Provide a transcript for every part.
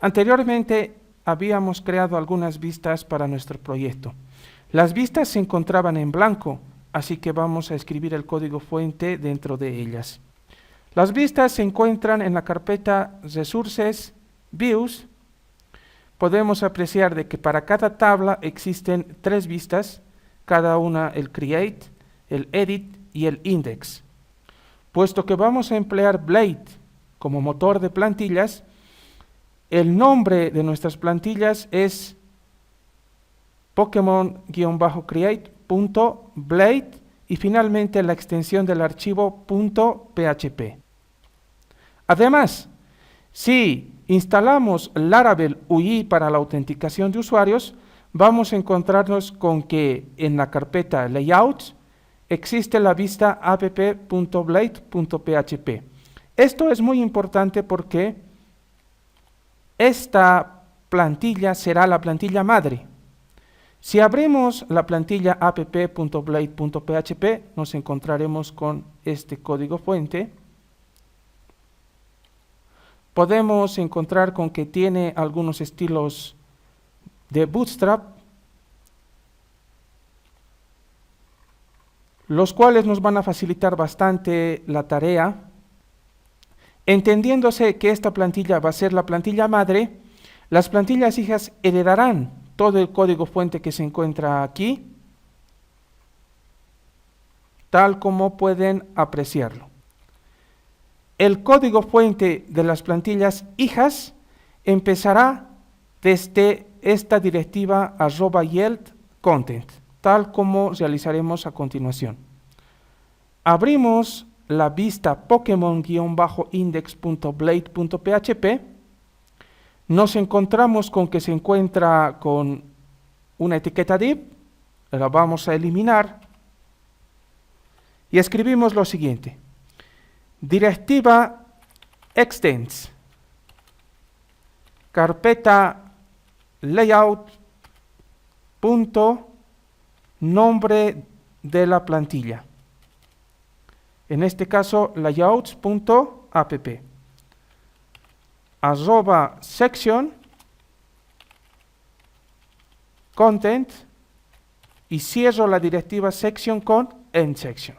Anteriormente habíamos creado algunas vistas para nuestro proyecto. Las vistas se encontraban en blanco, así que vamos a escribir el código fuente dentro de ellas. Las vistas se encuentran en la carpeta Resources, Views. Podemos apreciar de que para cada tabla existen 3 vistas, cada una el Create, el Edit y el Index. Puesto que vamos a emplear Blade como motor de plantillas, el nombre de nuestras plantillas es Pokemon-create.blade y finalmente la extensión del archivo .php. Además, si instalamos Laravel UI para la autenticación de usuarios, vamos a encontrarnos con que en la carpeta Layouts existe la vista app.blade.php. Esto es muy importante porque esta plantilla será la plantilla madre. Si abrimos la plantilla app.blade.php, nos encontraremos con este código fuente. Podemos encontrar con que tiene algunos estilos de Bootstrap, los cuales nos van a facilitar bastante la tarea. Entendiéndose que esta plantilla va a ser la plantilla madre, las plantillas hijas heredarán todo el código fuente que se encuentra aquí, tal como pueden apreciarlo. El código fuente de las plantillas hijas empezará desde esta directiva @yield_content, tal como realizaremos a continuación. Abrimos la vista Pokemon-index.blade.php. Nos encontramos con que se encuentra con una etiqueta div, la vamos a eliminar y escribimos lo siguiente: directiva extends, carpeta layout, nombre de la plantilla, en este caso layouts.app, @section content y cierro la directiva section con endSection.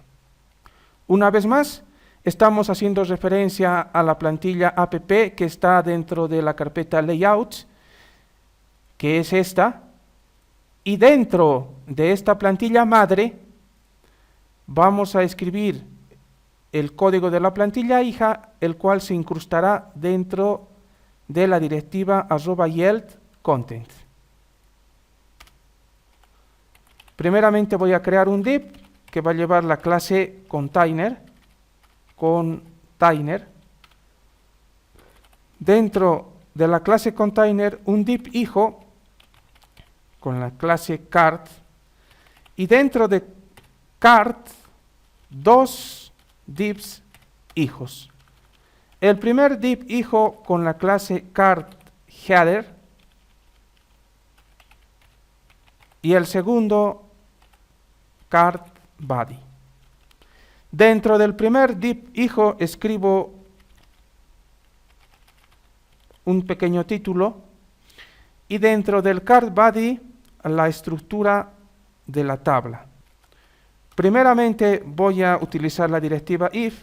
Una vez más, estamos haciendo referencia a la plantilla app que está dentro de la carpeta layouts, que es esta, y dentro de esta plantilla madre vamos a escribir el código de la plantilla hija, el cual se incrustará dentro de la directiva @yield_content. Primeramente voy a crear un div que va a llevar la clase container. Dentro de la clase container, un div hijo con la clase cart, y dentro de cart 2 divs hijos. El primer div hijo con la clase cart header y el segundo cart body. Dentro del primer div hijo escribo un pequeño título y dentro del cart body la estructura de la tabla. Primeramente voy a utilizar la directiva if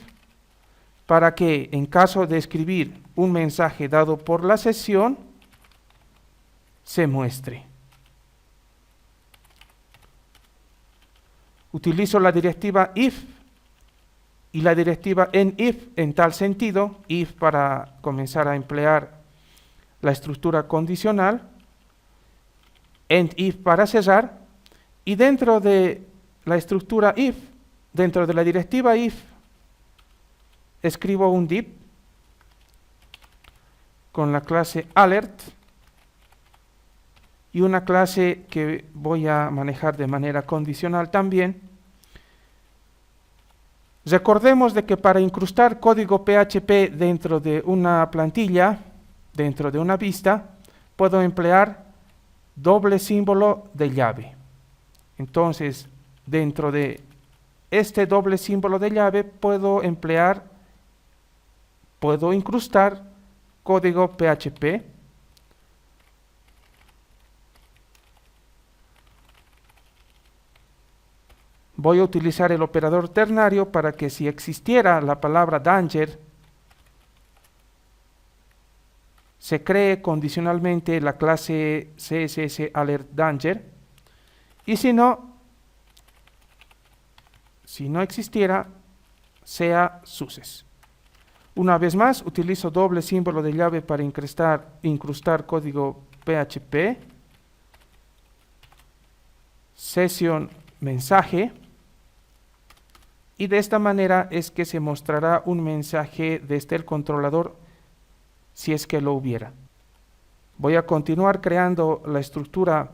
para que en caso de escribir un mensaje dado por la sesión se muestre. Utilizo la directiva if y la directiva endIf en tal sentido, if para comenzar a emplear la estructura condicional, endIf para cerrar, y dentro de la estructura if, dentro de la directiva if, escribo un div con la clase alert y una clase que voy a manejar de manera condicional también. Recordemos de que para incrustar código PHP dentro de una plantilla, dentro de una vista, puedo emplear doble símbolo de llave. Entonces, dentro de este doble símbolo de llave puedo incrustar código PHP voy a utilizar el operador ternario para que si existiera la palabra danger, se cree condicionalmente la clase CSS alert danger, y si no existiera, sea success. Una vez más, utilizo doble símbolo de llave para incrustar código PHP, sesión mensaje, y de esta manera es que se mostrará un mensaje desde el controlador si es que lo hubiera. Voy a continuar creando la estructura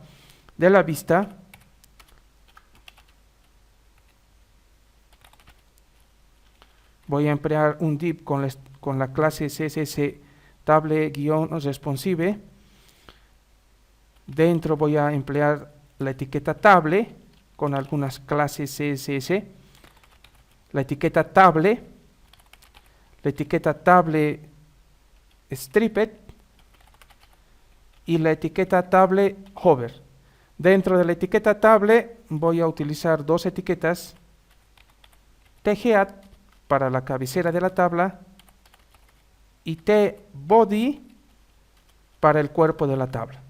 de la vista. Voy a emplear un div con la clase CSS table-responsive. Dentro voy a emplear la etiqueta table con algunas clases CSS. La etiqueta table stripped y la etiqueta table hover. Dentro de la etiqueta table voy a utilizar dos etiquetas, tgead para la cabecera de la tabla y tbody para el cuerpo de la tabla.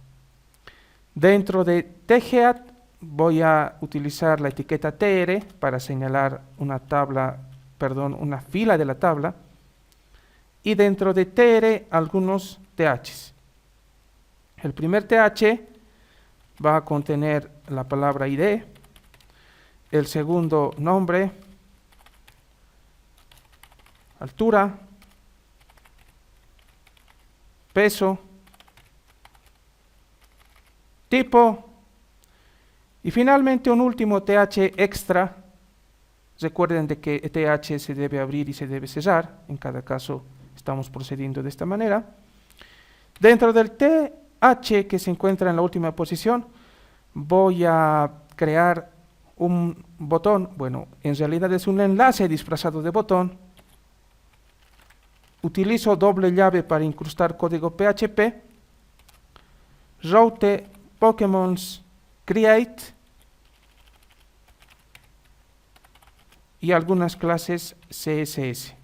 Dentro de tgead voy a utilizar la etiqueta tr para señalar una fila de la tabla, y dentro de tr algunos ths. El primer th va a contener la palabra id, el segundo nombre, altura, peso, tipo y finalmente un último th extra. Recuerden de que th se debe abrir y se debe cerrar, en cada caso estamos procediendo de esta manera. Dentro del th que se encuentra en la última posición voy a crear un botón, bueno, en realidad es un enlace disfrazado de botón. Utilizo doble llave para incrustar código PHP, route Pokémons create y algunas clases CSS.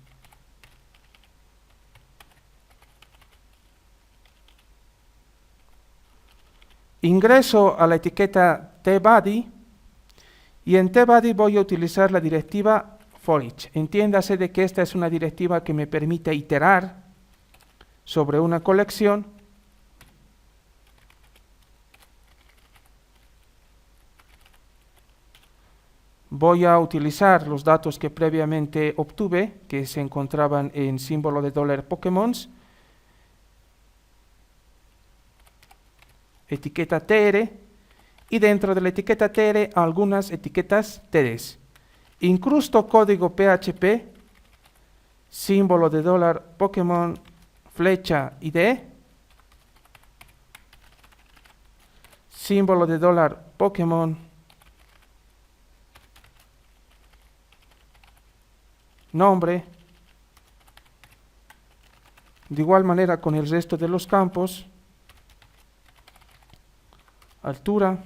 Ingreso a la etiqueta tbody y en tbody voy a utilizar la directiva for each. Entiéndase de que esta es una directiva que me permite iterar sobre una colección. Voy a utilizar los datos que previamente obtuve, que se encontraban en símbolo de $Pokémons, etiqueta tr, y dentro de la etiqueta tr algunas etiquetas tds. Incrusto código PHP, símbolo de $Pokémon, flecha id, símbolo de $Pokémon, nombre. De igual manera con el resto de los campos, altura,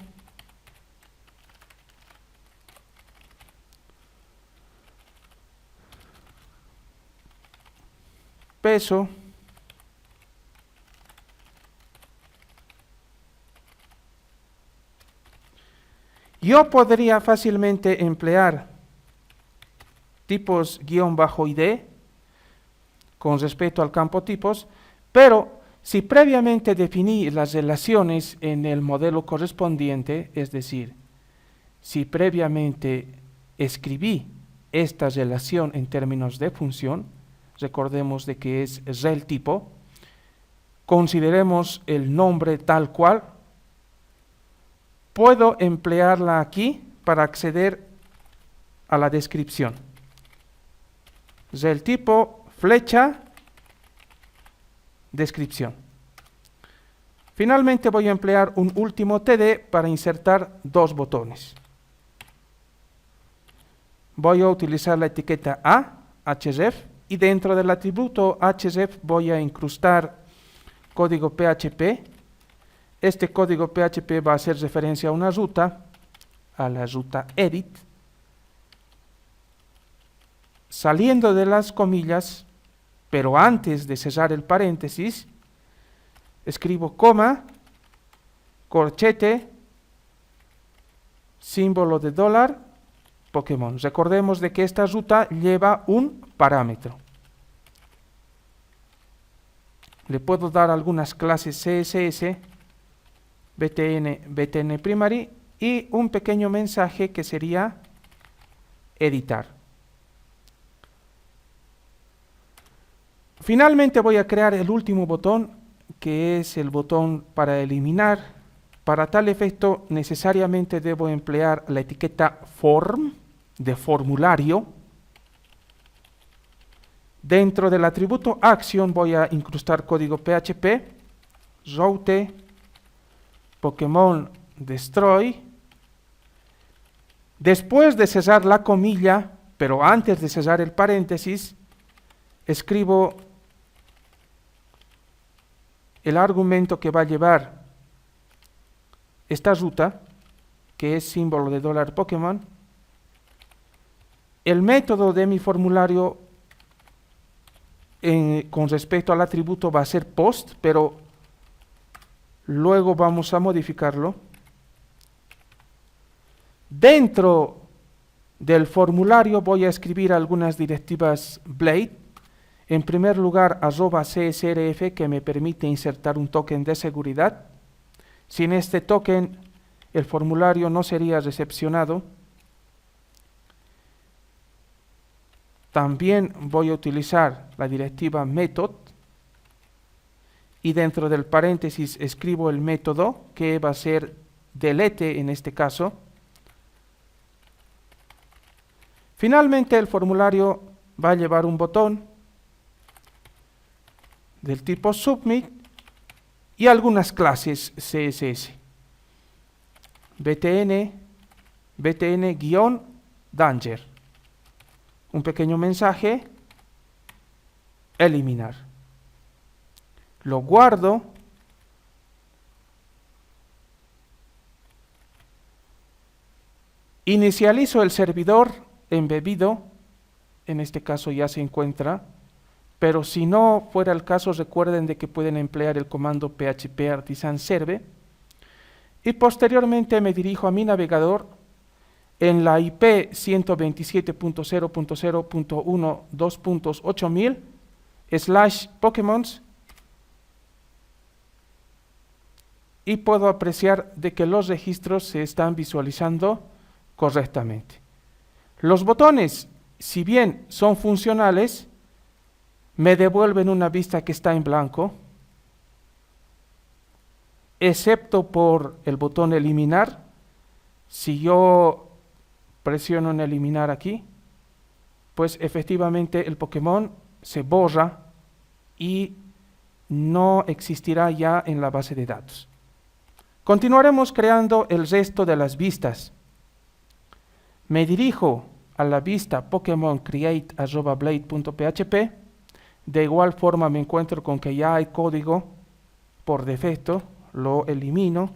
peso, yo podría fácilmente emplear tipos _id con respecto al campo tipos, pero si previamente definí las relaciones en el modelo correspondiente, es decir, si previamente escribí esta relación en términos de función, recordemos de que es rel tipo, consideremos el nombre tal cual, puedo emplearla aquí para acceder a la descripción. Rel tipo, flecha, descripción. Finalmente voy a emplear un último td para insertar dos botones. Voy a utilizar la etiqueta a, href, y dentro del atributo href voy a incrustar código PHP. Este código PHP va a hacer referencia a una ruta, a la ruta edit, saliendo de las comillas, pero antes de cerrar el paréntesis, escribo coma, corchete, símbolo de dólar, Pokémon. Recordemos de que esta ruta lleva un parámetro. Le puedo dar algunas clases CSS, BTN Primary y un pequeño mensaje que sería editar. Finalmente voy a crear el último botón, que es el botón para eliminar. Para tal efecto necesariamente debo emplear la etiqueta form de formulario. Dentro del atributo action voy a incrustar código PHP, route, Pokémon destroy. Después de cerrar la comilla, pero antes de cerrar el paréntesis, escribo el argumento que va a llevar esta ruta, que es símbolo de dólar Pokémon. El método de mi formulario con respecto al atributo va a ser post, pero luego vamos a modificarlo. Dentro del formulario voy a escribir algunas directivas Blade. En primer lugar, @csrf, que me permite insertar un token de seguridad. Sin este token, el formulario no sería recepcionado. También voy a utilizar la directiva method y dentro del paréntesis escribo el método que va a ser delete en este caso. Finalmente el formulario va a llevar un botón del tipo submit y algunas clases CSS. btn-danger. Un pequeño mensaje, eliminar. Lo guardo. Inicializo el servidor embebido. En este caso ya se encuentra. Pero si no fuera el caso, recuerden de que pueden emplear el comando php artisan serve. Y posteriormente me dirijo a mi navegador en la IP 127.0.0.1.2.8000/Pokémons y puedo apreciar de que los registros se están visualizando correctamente. Los botones, si bien son funcionales, me devuelven una vista que está en blanco, excepto por el botón eliminar. Si yo presiono en eliminar aquí, pues efectivamente el Pokémon se borra y no existirá ya en la base de datos. Continuaremos creando el resto de las vistas. Me dirijo a la vista Pokémon create@blade.php. De igual forma me encuentro con que ya hay código por defecto, lo elimino.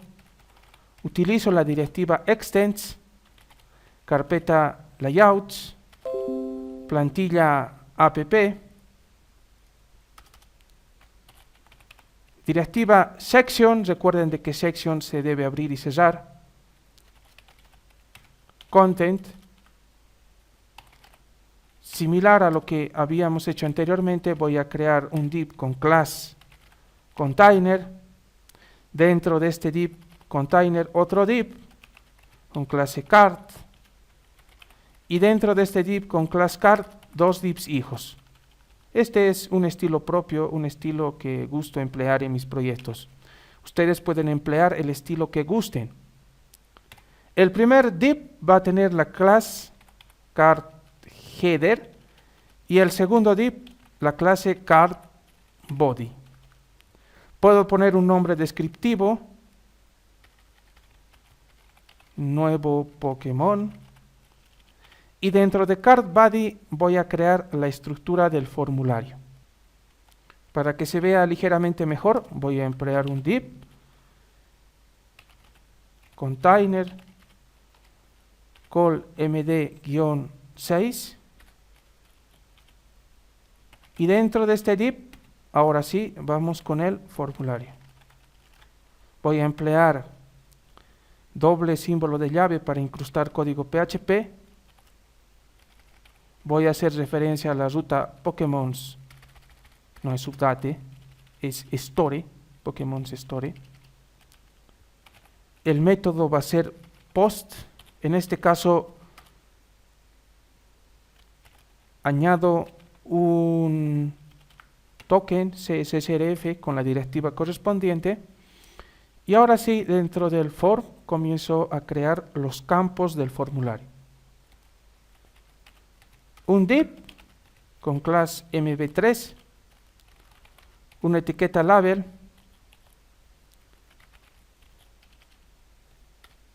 Utilizo la directiva extends, carpeta layouts, plantilla app, directiva section, recuerden de que section se debe abrir y cerrar, content, similar a lo que habíamos hecho anteriormente, voy a crear un div con class container, dentro de este div container otro div con clase card y dentro de este div con class card dos divs hijos. Este es un estilo propio, un estilo que gusto emplear en mis proyectos. Ustedes pueden emplear el estilo que gusten. El primer div va a tener la clase card header y el segundo div la clase card body. Puedo poner un nombre descriptivo, nuevo Pokémon, y dentro de card body voy a crear la estructura del formulario. Para que se vea ligeramente mejor, voy a emplear un div container call md-6 Y dentro de este div, ahora sí, vamos con el formulario. Voy a emplear doble símbolo de llave para incrustar código PHP. Voy a hacer referencia a la ruta Pokémon, no es update, es store, Pokémon Store. El método va a ser post. En este caso, añado un token CSSRF con la directiva correspondiente. Y ahora sí, dentro del form, comienzo a crear los campos del formulario. Un div con class mb3, una etiqueta label,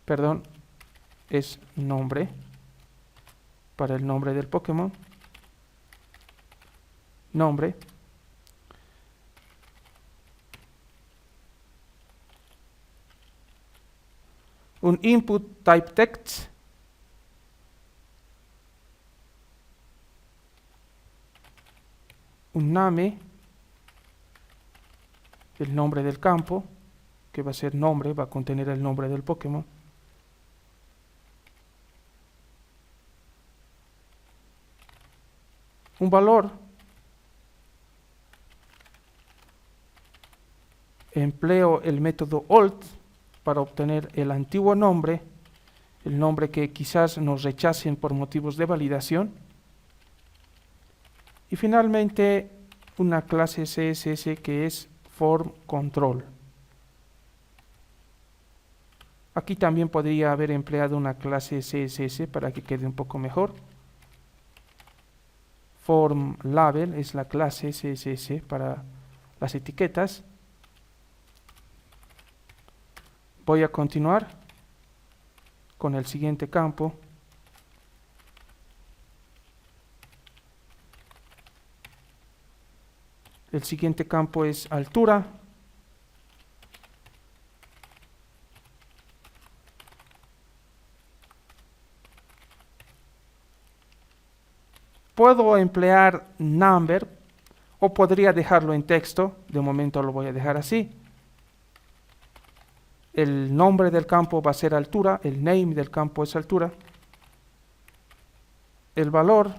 perdón, es nombre, para el nombre del Pokémon, nombre, un input type text, un name, el nombre del campo, que va a ser nombre, va a contener el nombre del Pokémon. Un valor, empleo el método old para obtener el antiguo nombre, el nombre que quizás nos rechacen por motivos de validación. Y finalmente una clase CSS que es form control. Aquí también podría haber empleado una clase CSS para que quede un poco mejor. Form label es la clase CSS para las etiquetas. Voy a continuar con el siguiente campo. El siguiente campo es altura. Puedo emplear number o podría dejarlo en texto. De momento lo voy a dejar así. El nombre del campo va a ser altura. El name del campo es altura. El valor,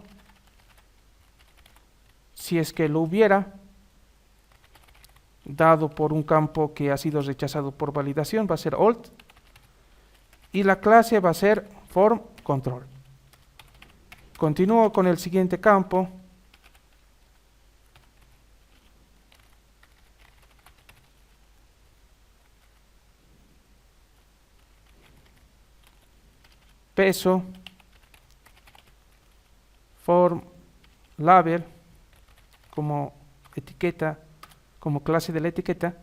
si es que lo hubiera, dado por un campo que ha sido rechazado por validación, va a ser old. Y la clase va a ser form control. Continúo con el siguiente campo. Peso, form label, como etiqueta, como clase de la etiqueta.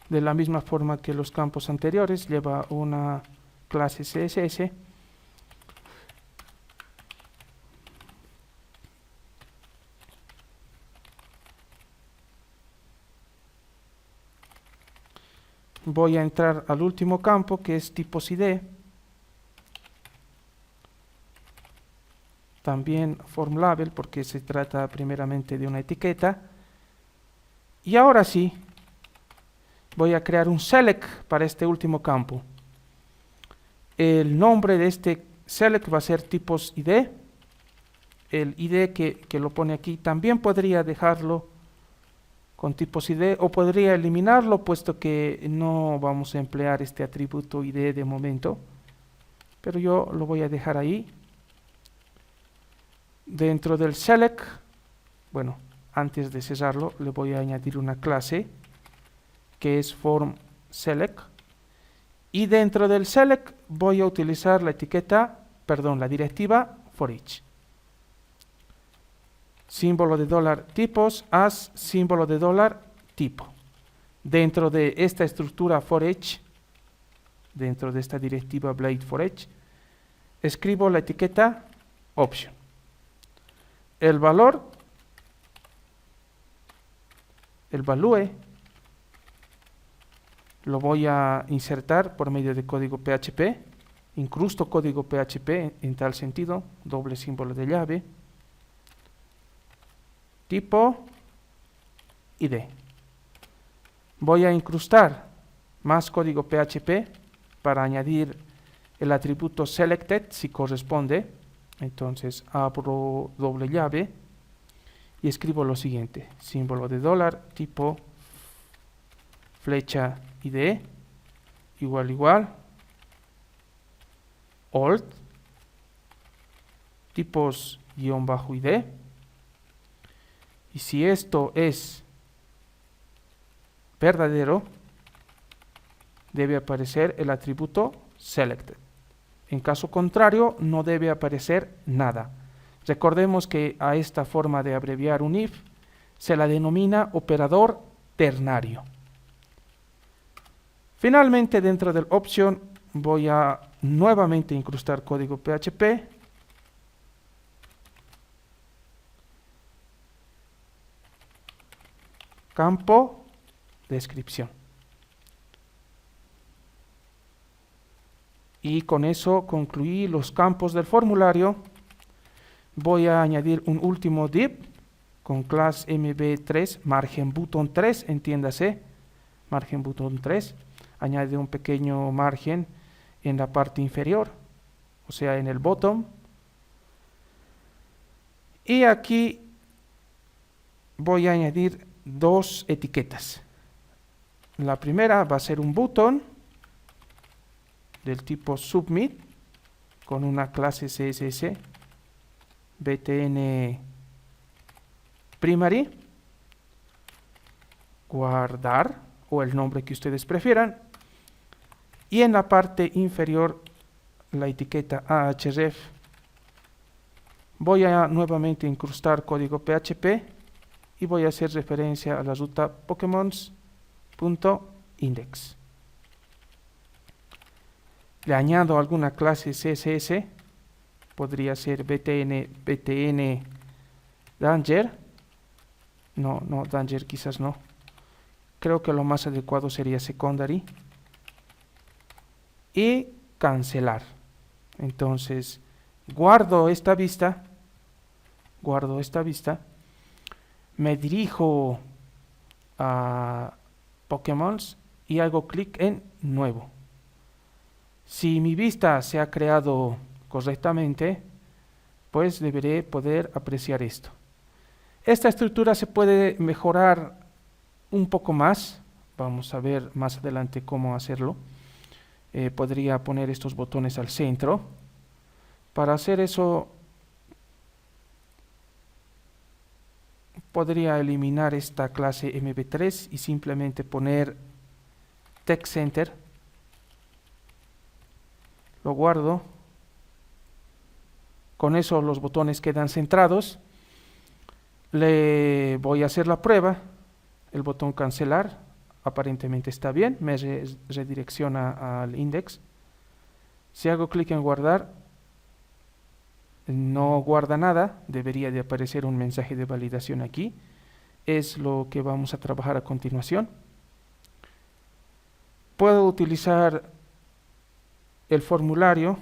De la misma forma que los campos anteriores, lleva una clase CSS. Voy a entrar al último campo, que es tipos ID. También form label, porque se trata primeramente de una etiqueta. Y ahora sí, voy a crear un select para este último campo. El nombre de este select va a ser tipos ID. El ID que lo pone aquí también podría dejarlo con tipos ID o podría eliminarlo, puesto que no vamos a emplear este atributo ID de momento, pero yo lo voy a dejar ahí. Dentro del select, bueno, antes de cerrarlo, le voy a añadir una clase que es form select, y dentro del select voy a utilizar la la directiva for each. Símbolo de $tipos as símbolo de $tipo. Dentro de esta estructura for each, dentro de esta directiva blade for each, escribo la etiqueta option. El valor el value lo voy a insertar por medio de código PHP, incrusto código PHP en tal sentido, doble símbolo de llave, tipo ID. Voy a incrustar más código PHP para añadir el atributo selected si corresponde. Entonces abro doble llave y escribo lo siguiente: símbolo de dólar, tipo flecha ID, igual, alt, tipos guión bajo ID. Y si esto es verdadero, debe aparecer el atributo selected. En caso contrario, no debe aparecer nada. Recordemos que a esta forma de abreviar un if se la denomina operador ternario. Finalmente, dentro del option voy a nuevamente incrustar código PHP. Campo descripción. Y con eso concluí los campos del formulario. Voy a añadir un último div con class mb3 margen button 3, entiéndase, margen button 3. Añade un pequeño margen en la parte inferior, o sea, en el bottom. Y aquí voy a añadir dos etiquetas. La primera va a ser un button del tipo submit con una clase CSS btn primary, guardar, o el nombre que ustedes prefieran, y en la parte inferior la etiqueta ahref. Voy a nuevamente incrustar código PHP y voy a hacer referencia a la ruta pokemons.index. Le añado alguna clase CSS, podría ser btn danger, no, danger quizás no, creo que lo más adecuado sería secondary, y cancelar. Entonces guardo esta vista, me dirijo a Pokémons y hago clic en nuevo. Si mi vista se ha creado correctamente, pues deberé poder apreciar esto. Esta estructura se puede mejorar un poco más. Vamos a ver más adelante cómo hacerlo. Podría poner estos botones al centro. Para hacer eso, podría eliminar esta clase mb3 y simplemente poner text center. Lo guardo. Con eso los botones quedan centrados. Le voy a hacer la prueba. El botón cancelar aparentemente está bien, me redirecciona al index. Si hago clic en guardar, no guarda nada, debería de aparecer un mensaje de validación aquí. Es lo que vamos a trabajar a continuación. Puedo utilizar el formulario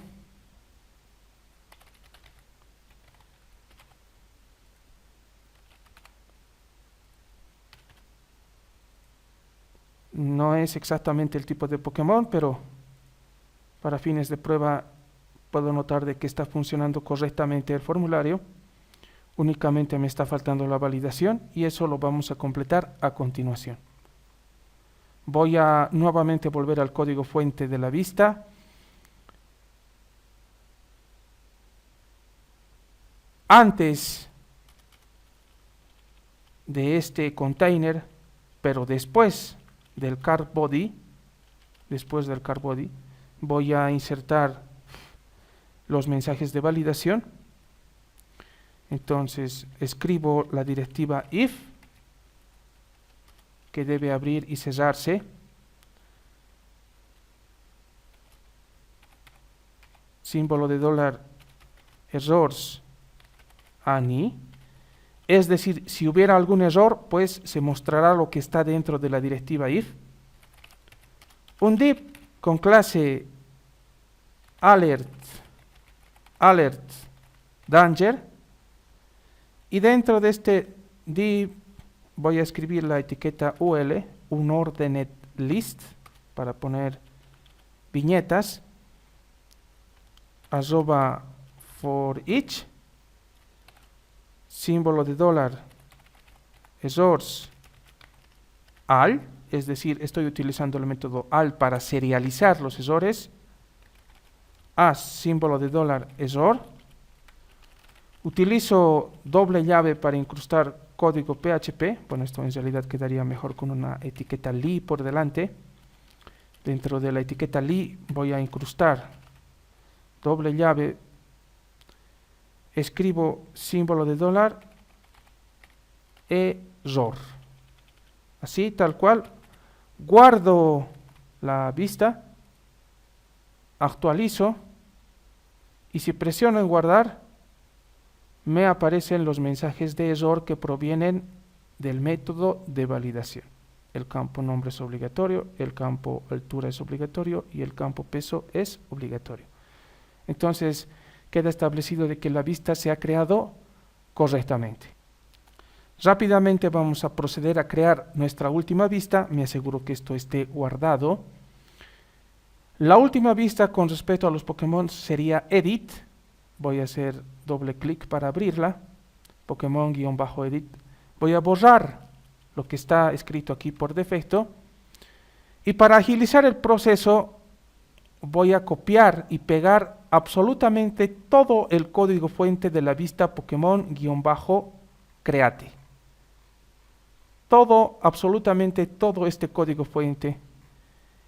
no es exactamente el tipo de Pokémon, pero para fines de prueba puedo notar de que está funcionando correctamente el formulario. Únicamente me está faltando la validación y eso lo vamos a completar a continuación. Voy a nuevamente volver al código fuente de la vista. Antes de este container, pero después del card body, voy a insertar los mensajes de validación. Entonces escribo la directiva if, que debe abrir y cerrarse. Símbolo de dólar errors any. Es decir, si hubiera algún error, pues se mostrará lo que está dentro de la directiva if. Un div con clase alert danger, y dentro de este div voy a escribir la etiqueta ul, un ordered list, para poner viñetas, arroba for each, símbolo de dólar, errors al, es decir, estoy utilizando el método al para serializar los errores, as, símbolo de dólar, error. Utilizo doble llave para incrustar código PHP. Bueno, esto en realidad quedaría mejor con una etiqueta li por delante. Dentro de la etiqueta li voy a incrustar doble llave, escribo símbolo de dólar, error. Así, tal cual. Guardo la vista, actualizo, y si presiono en guardar, me aparecen los mensajes de error que provienen del método de validación. El campo nombre es obligatorio, el campo altura es obligatorio y el campo peso es obligatorio. Entonces queda establecido de que la vista se ha creado correctamente. Rápidamente vamos a proceder a crear nuestra última vista. Me aseguro que esto esté guardado. La última vista con respecto a los Pokémon sería edit. Voy a hacer doble clic para abrirla. Pokémon-edit. Voy a borrar lo que está escrito aquí por defecto. Y para agilizar el proceso, voy a copiar y pegar absolutamente todo el código fuente de la vista Pokémon-create. Todo, absolutamente todo este código fuente,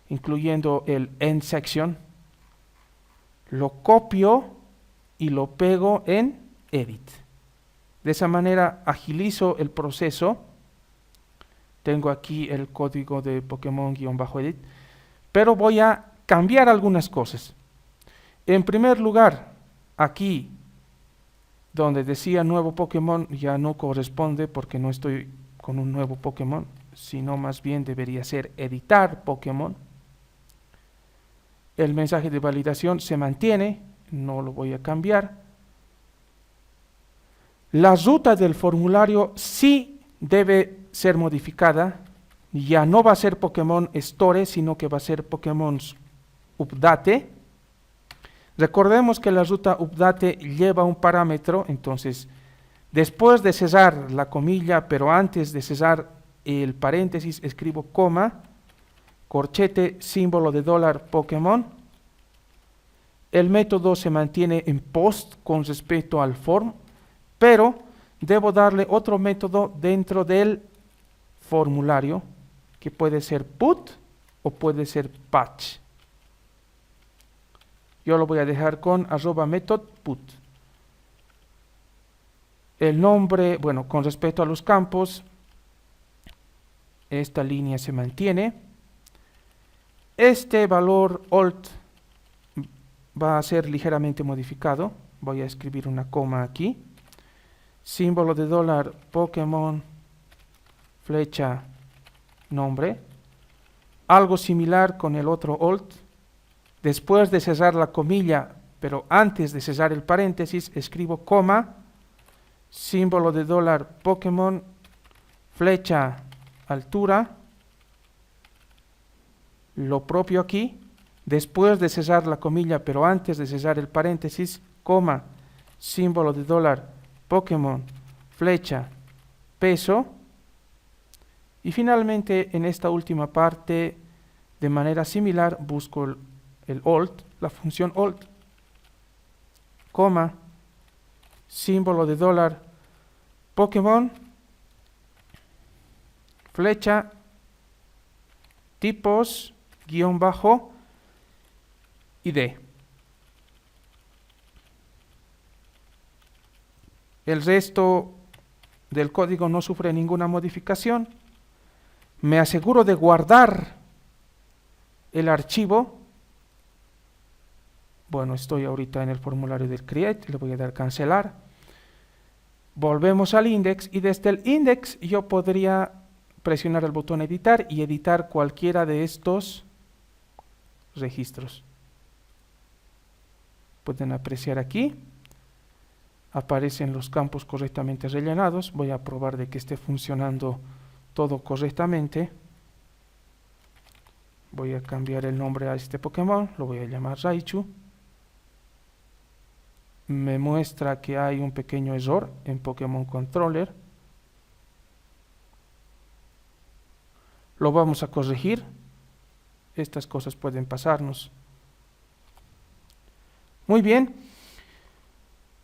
incluyendo el end section, lo copio y lo pego en edit. De esa manera agilizo el proceso. Tengo aquí el código de Pokémon-edit, pero voy a cambiar algunas cosas. En primer lugar, aquí donde decía nuevo Pokémon ya no corresponde porque no estoy con un nuevo Pokémon, sino más bien debería ser editar Pokémon. El mensaje de validación se mantiene, no lo voy a cambiar. La ruta del formulario sí debe ser modificada. Ya no va a ser Pokémon Store, sino que va a ser Pokémon Update. Recordemos que la ruta Update lleva un parámetro, entonces después de cerrar la comilla, pero antes de cerrar el paréntesis, escribo coma, corchete, símbolo de dólar Pokémon. El método se mantiene en post con respecto al form, pero debo darle otro método dentro del formulario, que puede ser put o puede ser patch. Yo lo voy a dejar con @method put. El nombre, bueno, con respecto a los campos, esta línea se mantiene. Este valor alt va a ser ligeramente modificado. Voy a escribir una coma aquí. Símbolo de dólar Pokémon, flecha, nombre. Algo similar con el otro alt. Después de cerrar la comilla, pero antes de cerrar el paréntesis, escribo coma, símbolo de dólar Pokémon, flecha, altura. Lo propio aquí. Después de cerrar la comilla, pero antes de cerrar el paréntesis, coma, símbolo de dólar Pokémon, flecha, peso. Y finalmente, en esta última parte, de manera similar, busco el alt, la función alt, coma, símbolo de dólar Pokémon, flecha, tipos, guión bajo, ID. El resto del código no sufre ninguna modificación. Me aseguro de guardar el archivo. Bueno, estoy ahorita en el formulario del create, le voy a dar cancelar. Volvemos al index y desde el index yo podría presionar el botón editar y editar cualquiera de estos registros. Pueden apreciar aquí, aparecen los campos correctamente rellenados. Voy a probar de que esté funcionando todo correctamente. Voy a cambiar el nombre a este Pokémon, lo voy a llamar Raichu. Me muestra que hay un pequeño error en Pokémon Controller. Lo vamos a corregir. Estas cosas pueden pasarnos. Muy bien.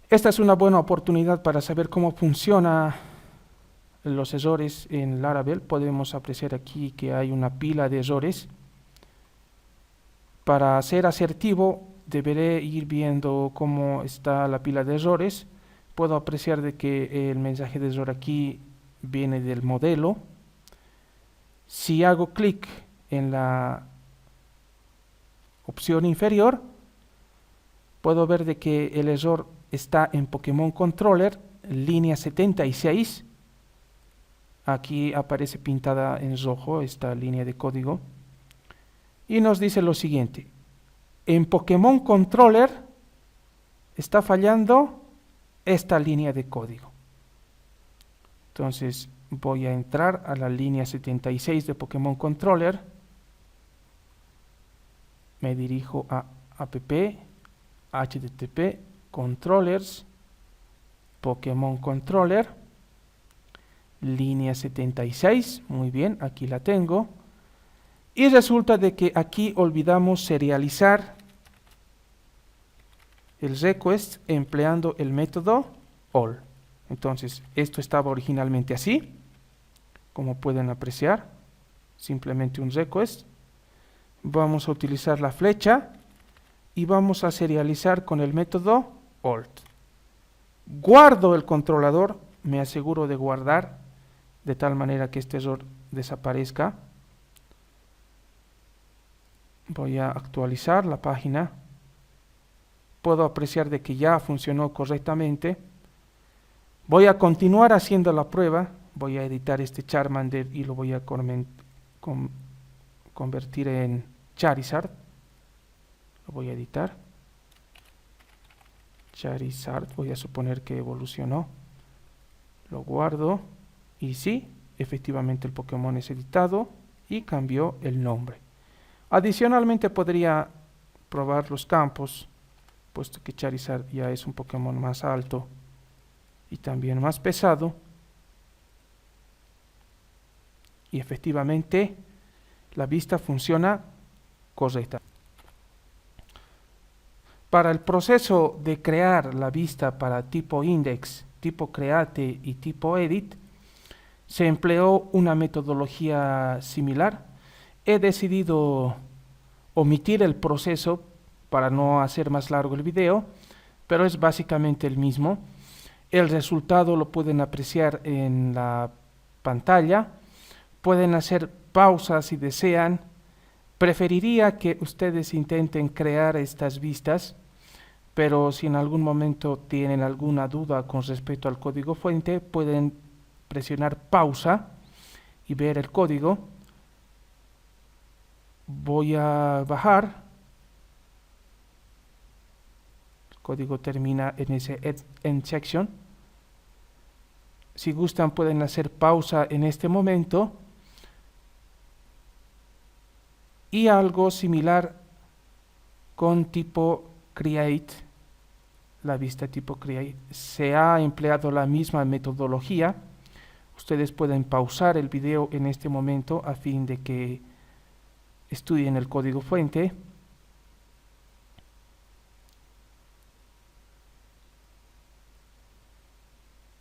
Esta es una buena oportunidad para saber cómo funcionan los errores en Laravel. Podemos apreciar aquí que hay una pila de errores. Para ser asertivo, deberé ir viendo cómo está la pila de errores. Puedo apreciar de que el mensaje de error aquí viene del modelo. Si hago clic en la opción inferior, puedo ver de que el error está en Pokémon Controller, línea 76. Aquí aparece pintada en rojo esta línea de código. Y nos dice lo siguiente: en Pokémon Controller está fallando esta línea de código. Entonces voy a entrar a la línea 76 de Pokémon Controller. Me dirijo a app, http, controllers, Pokémon Controller, línea 76. Muy bien, aquí la tengo. Y resulta de que aquí olvidamos serializar el request empleando el método all. Entonces, esto estaba originalmente así, como pueden apreciar, simplemente un request. Vamos a utilizar la flecha y vamos a serializar con el método alt. Guardo el controlador, me aseguro de guardar de tal manera que este error desaparezca. Voy a actualizar la página. Puedo apreciar de que ya funcionó correctamente. Voy a continuar haciendo la prueba. Voy a editar este Charmander y lo voy a convertir en Charizard. Lo voy a editar. Charizard, voy a suponer que evolucionó. Lo guardo. Y sí, efectivamente el Pokémon es editado y cambió el nombre. Adicionalmente podría probar los campos, puesto que Charizard ya es un Pokémon más alto y también más pesado. Y efectivamente la vista funciona correcta. Para el proceso de crear la vista para tipo index, tipo create y tipo edit, se empleó una metodología similar. He decidido omitir el proceso para no hacer más largo el video, pero es básicamente el mismo. El resultado lo pueden apreciar en la pantalla. Pueden hacer pausas si desean. Preferiría que ustedes intenten crear estas vistas, pero si en algún momento tienen alguna duda con respecto al código fuente, pueden presionar pausa y ver el código. Voy a bajar. El código termina en ese end section. Si gustan pueden hacer pausa en este momento. Y algo similar con tipo create, la vista tipo create. Se ha empleado la misma metodología. Ustedes pueden pausar el video en este momento a fin de que estudien el código fuente.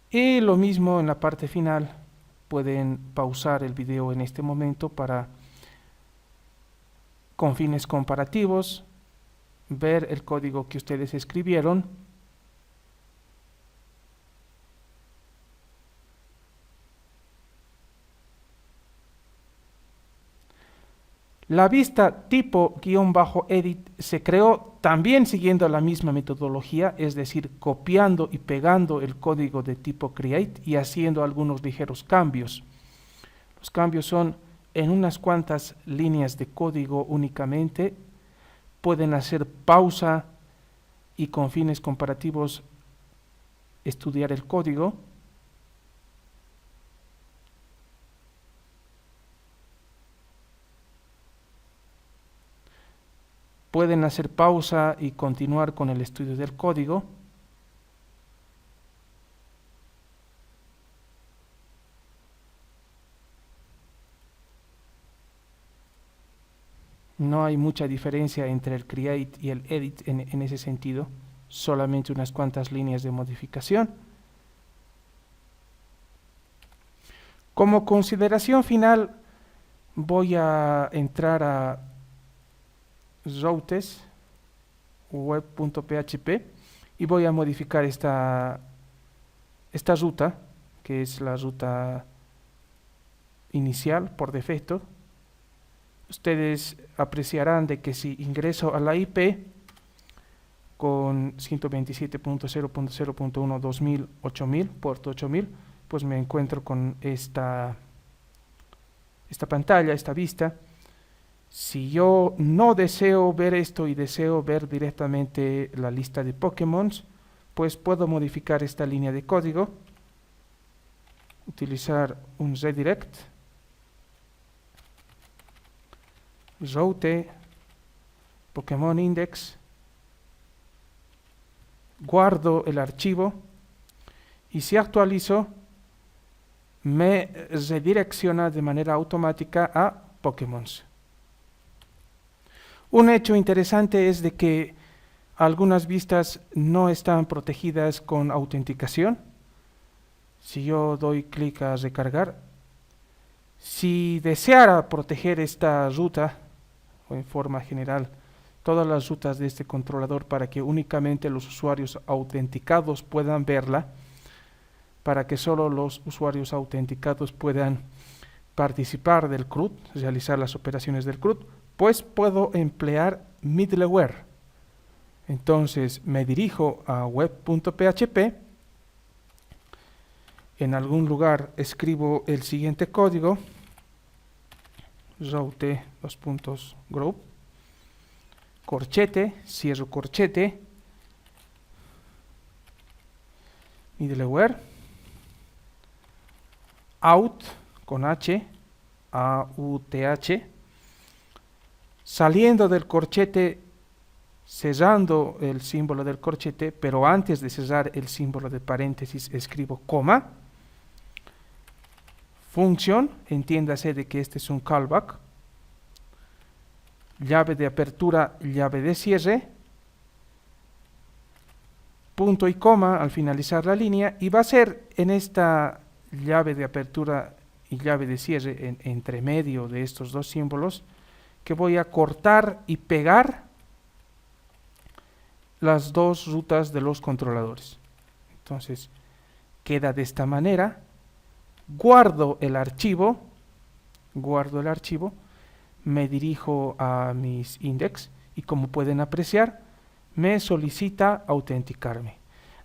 Y lo mismo en la parte final. Pueden pausar el video en este momento para, con fines comparativos, ver el código que ustedes escribieron. La vista tipo -edit se creó también siguiendo la misma metodología, es decir, copiando y pegando el código de tipo create y haciendo algunos ligeros cambios. Los cambios son en unas cuantas líneas de código únicamente. Pueden hacer pausa y con fines comparativos estudiar el código. Pueden hacer pausa y continuar con el estudio del código. No hay mucha diferencia entre el create y el edit en ese sentido, solamente unas cuantas líneas de modificación. Como consideración final, voy a entrar a routes web.php y voy a modificar esta ruta, que es la ruta inicial por defecto. Ustedes apreciarán de que si ingreso a la IP con 127.0.0.1.2000, puerto 8000, pues me encuentro con esta pantalla, esta vista. Si yo no deseo ver esto y deseo ver directamente la lista de Pokémon, pues puedo modificar esta línea de código, utilizar un redirect, route, Pokémon index, guardo el archivo y si actualizo me redirecciona de manera automática a Pokémon. Un hecho interesante es de que algunas vistas no están protegidas con autenticación. Si yo doy clic a recargar, si deseara proteger esta ruta, o en forma general, todas las rutas de este controlador para que únicamente los usuarios autenticados puedan verla, para que solo los usuarios autenticados puedan participar del CRUD, realizar las operaciones del CRUD, pues puedo emplear middleware. Entonces me dirijo a web.php, en algún lugar escribo el siguiente código, route group, corchete, cierro corchete, middleware, out con H, AUTH, saliendo del corchete, cerrando el símbolo del corchete, pero antes de cerrar el símbolo de paréntesis escribo coma, función, entiéndase de que este es un callback, llave de apertura, llave de cierre, punto y coma al finalizar la línea, y va a ser en esta llave de apertura y llave de cierre, entre medio de estos dos símbolos, que voy a cortar y pegar las dos rutas de los controladores. Entonces queda de esta manera. Guardo el archivo, me dirijo a mis index y como pueden apreciar me solicita autenticarme.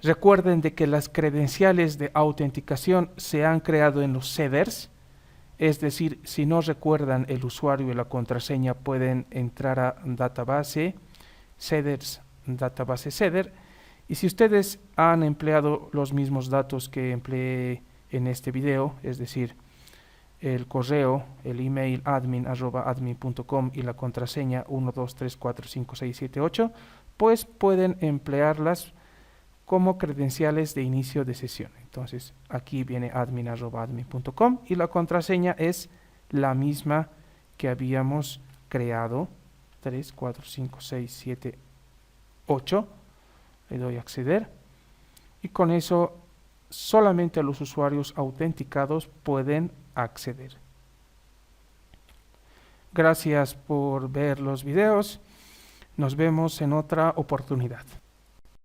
Recuerden de que las credenciales de autenticación se han creado en los seeders, es decir, si no recuerdan el usuario y la contraseña pueden entrar a database, seeders, database seeder, y si ustedes han empleado los mismos datos que empleé en este video, es decir, el correo, el email admin@admin.com y la contraseña 12345678, pues pueden emplearlas como credenciales de inicio de sesión. Entonces aquí viene admin@admin.com y la contraseña es la misma que habíamos creado, 3, 4, 5, 6, 7, 8. Le doy a acceder y con eso solamente los usuarios autenticados pueden acceder. Gracias por ver los videos. Nos vemos en otra oportunidad.